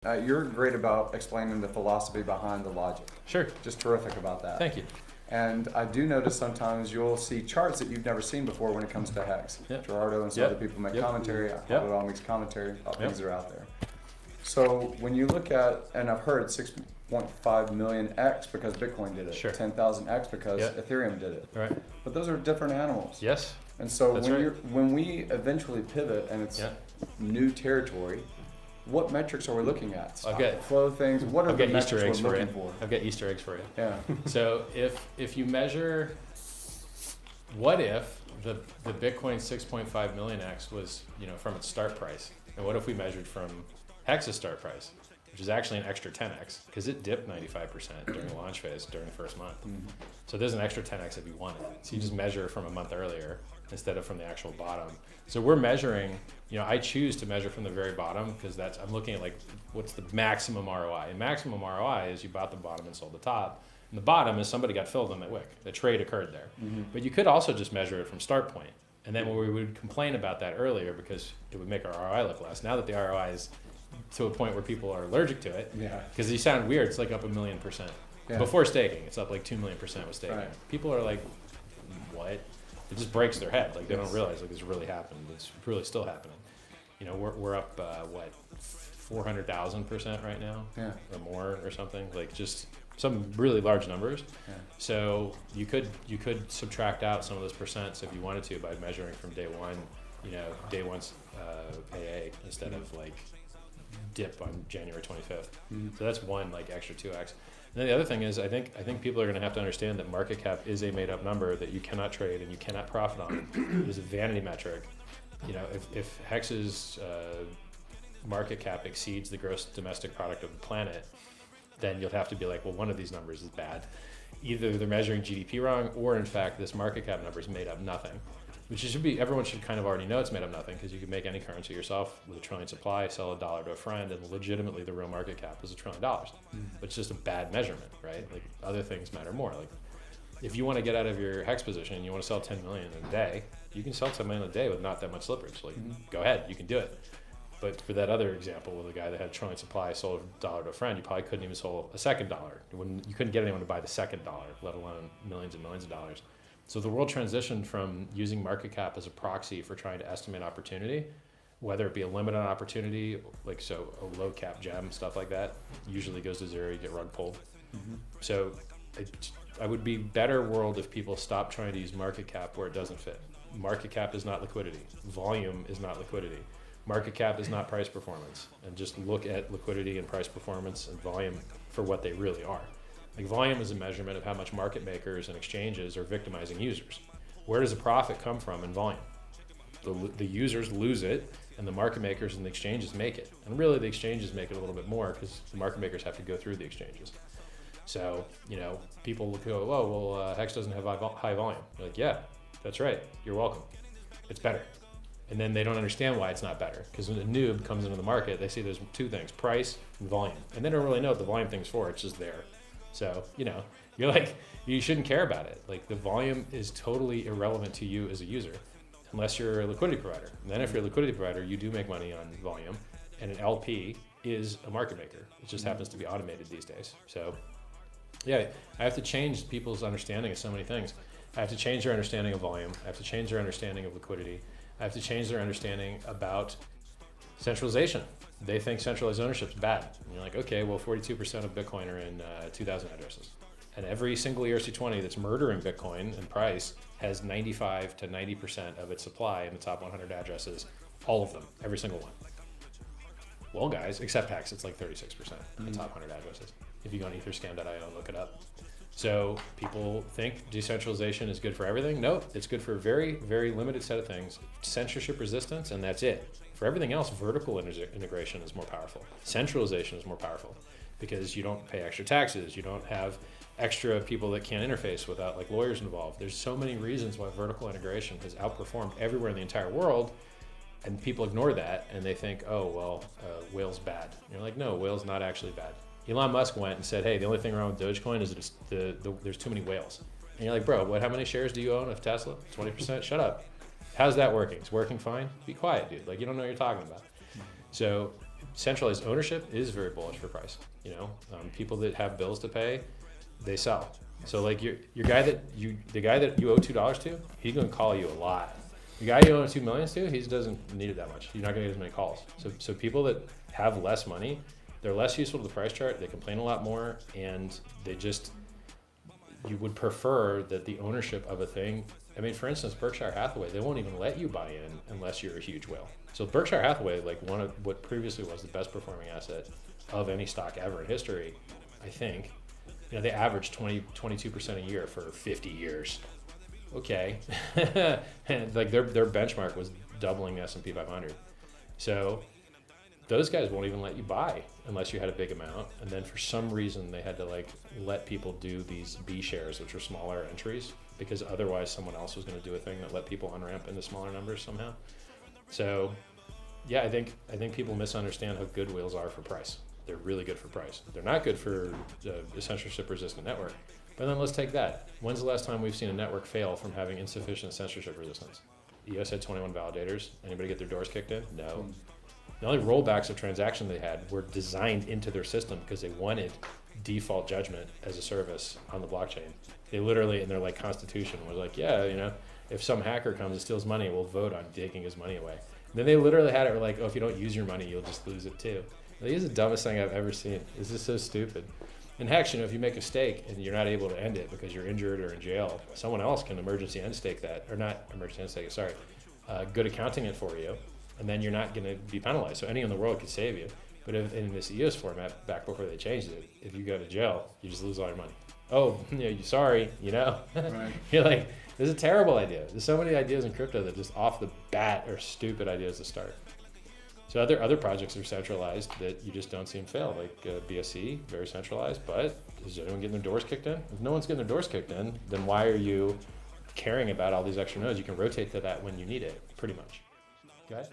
You're great about explaining the philosophy behind the logic. Sure. Just terrific about that. Thank you. And I do notice sometimes you'll see charts that you've never seen before when it comes to Hex. Yep. Gerardo and some Yep. other people make Yep. commentary. Yep. It makes commentary about things that are out there. So when you look at, and I've heard 6.5 million X because Bitcoin did it, Sure. 10,000 X because Yep. Ethereum did it. Right. But those are different animals. Yes. And so That's when right. when we eventually pivot and it's Yeah. new territory, what metrics are we looking at? I've got- Flow things. What are I've the got metrics Easter eggs we're for you. looking for? I've got Easter eggs for you. Yeah. So if you measure, what if the Bitcoin 6.5 million X was, from its start price, and what if we measured from Hex's start price, which is actually an extra 10x because it dipped 95% during the launch phase during the first month. Mm-hmm. So there's an extra 10x if you want it. So you just measure from a month earlier instead of from the actual bottom. So we're measuring, I choose to measure from the very bottom because I'm looking at what's the maximum ROI. And maximum ROI is you bought the bottom and sold the top. And the bottom is somebody got filled on that wick. The trade occurred there. Mm-hmm. But you could also just measure it from start point. And then we would complain about that earlier because it would make our ROI look less. Now that the ROI is to a point where people are allergic to it, Yeah. because you sound weird, it's like up 1,000,000%. Yeah. Before staking, it's up like 2,000,000% with staking. Right. People are like, what? It just breaks their head. Like they don't realize this really happened. It's really still happening. We're up 400,000% right now, Yeah. or more, or something. Like just some really large numbers. Yeah. So you could subtract out some of those percents if you wanted to by measuring from day one. Day one's AA instead of dip on January 25th. Mhm. So that's one extra 2x. And then the other thing is I think people are going to have to understand that market cap is a made up number that you cannot trade and you cannot profit on. It is a vanity metric. If Hex's market cap exceeds the gross domestic product of the planet, then you'll have to be like, well, one of these numbers is bad. Either they're measuring GDP wrong, or in fact this market cap number is made up nothing. Which everyone should kind of already know it's made up nothing because you can make any currency yourself with a trillion supply, sell $1 to a friend, and legitimately the real market cap is $1 trillion. But it's just a bad measurement, right? Other things matter more. If you want to get out of your Hex position and you want to sell 10 million in a day, you can sell 10 million a day with not that much slippage. Go ahead, you can do it. But for that other example with a guy that had a trillion supply, sold $1 to a friend, you probably couldn't even sell a second dollar. You couldn't get anyone to buy the second dollar, let alone millions and millions of dollars. So the world transitioned from using market cap as a proxy for trying to estimate opportunity, whether it be a limit on opportunity, so a low cap gem, stuff like that, usually goes to zero, you get rug pulled. Mm-hmm. So I would be better world if people stop trying to use market cap where it doesn't fit. Market cap is not liquidity. Volume is not liquidity. Market cap is not price performance. And just look at liquidity and price performance and volume for what they really are. Volume is a measurement of how much market makers and exchanges are victimizing users. Where does the profit come from in volume? The users lose it, and the market makers and the exchanges make it. And really, the exchanges make it a little bit more because the market makers have to go through the exchanges. So, people go, oh, well, Hex doesn't have high volume. You're like, yeah, that's right. You're welcome. It's better. And then they don't understand why it's not better. Because when a noob comes into the market, they see there's two things, price and volume. And they don't really know what the volume thing's for. It's just there. So, you're like, you shouldn't care about it. The volume is totally irrelevant to you as a user, unless you're a liquidity provider. And then if you're a liquidity provider, you do make money on volume, and an LP is a market maker. It just happens to be automated these days. So, yeah, I have to change people's understanding of so many things. I have to change their understanding of volume. I have to change their understanding of liquidity. I have to change their understanding about centralization. They think centralized ownership is bad. And you're like, okay, well, 42% of Bitcoin are in 2,000 addresses. And every single ERC20 that's murdering Bitcoin in price has 95 to 90% of its supply in the top 100 addresses, all of them, every single one. Well, guys, except Hex, it's 36% in the top 100 addresses. If you go on etherscan.io and look it up. So people think decentralization is good for everything. No, it's good for a very, very limited set of things. Censorship resistance, and that's it. For everything else, vertical integration is more powerful. Centralization is more powerful because you don't pay extra taxes. You don't have extra people that can't interface without lawyers involved. There's so many reasons why vertical integration has outperformed everywhere in the entire world, and people ignore that and they think, oh, well, whale's bad. And you're like, no, whale's not actually bad. Elon Musk went and said, hey, the only thing wrong with Dogecoin is that there's too many whales. And you're like, bro, how many shares do you own of Tesla? 20%? Shut up. How's that working? It's working fine? Be quiet, dude. You don't know what you're talking about. So centralized ownership is very bullish for price. You know, people that have bills to pay, they sell. So like the guy that you owe $2 to, he's gonna call you a lot. The guy you owe $2 million to, he doesn't need it that much. You're not gonna get as many calls. So people that have less money, they're less useful to the price chart. They complain a lot more, and you would prefer that the ownership of a thing. I mean, for instance, Berkshire Hathaway, they won't even let you buy in unless you're a huge whale. So Berkshire Hathaway, like one of what previously was the best performing asset of any stock ever in history, I think. You know, they averaged 22% a year for 50 years. Okay. And like their benchmark was doubling the S&P 500. So those guys won't even let you buy unless you had a big amount. And then for some reason they had to like let people do these B shares, which are smaller entries, because otherwise someone else was going to do a thing that let people unramp into smaller numbers somehow. So yeah, I think people misunderstand how good whales are for price. They're really good for price. They're not good for a censorship resistant network. But then let's take that. When's the last time we've seen a network fail from having insufficient censorship resistance? EOS had 21 validators. Anybody get their doors kicked in? No. The only rollbacks of transactions they had were designed into their system because they wanted default judgment as a service on the blockchain. They literally, in their like constitution, was like, yeah, you know, if some hacker comes and steals money, we'll vote on taking his money away. And then they literally had it like, oh, if you don't use your money, you'll just lose it too. Like, this is the dumbest thing I've ever seen. This is so stupid. In Hex, you know, if you make a stake and you're not able to end it because you're injured or in jail, someone else can emergency end stake that, or not emergency end stake it, sorry, good accounting it for you, and then you're not going to be penalized. So anyone in the world could save you. But if, in this EOS format, back before they changed it, if you go to jail, you just lose all your money. Oh, you know, sorry, you know. Right. You're like, this is a terrible idea. There's so many ideas in crypto that just off the bat are stupid ideas to start. So other projects are centralized that you just don't see them fail, like BSC, very centralized, but is anyone getting their doors kicked in? If no one's getting their doors kicked in, then why are you caring about all these extra nodes? You can rotate to that when you need it, pretty much. Go ahead.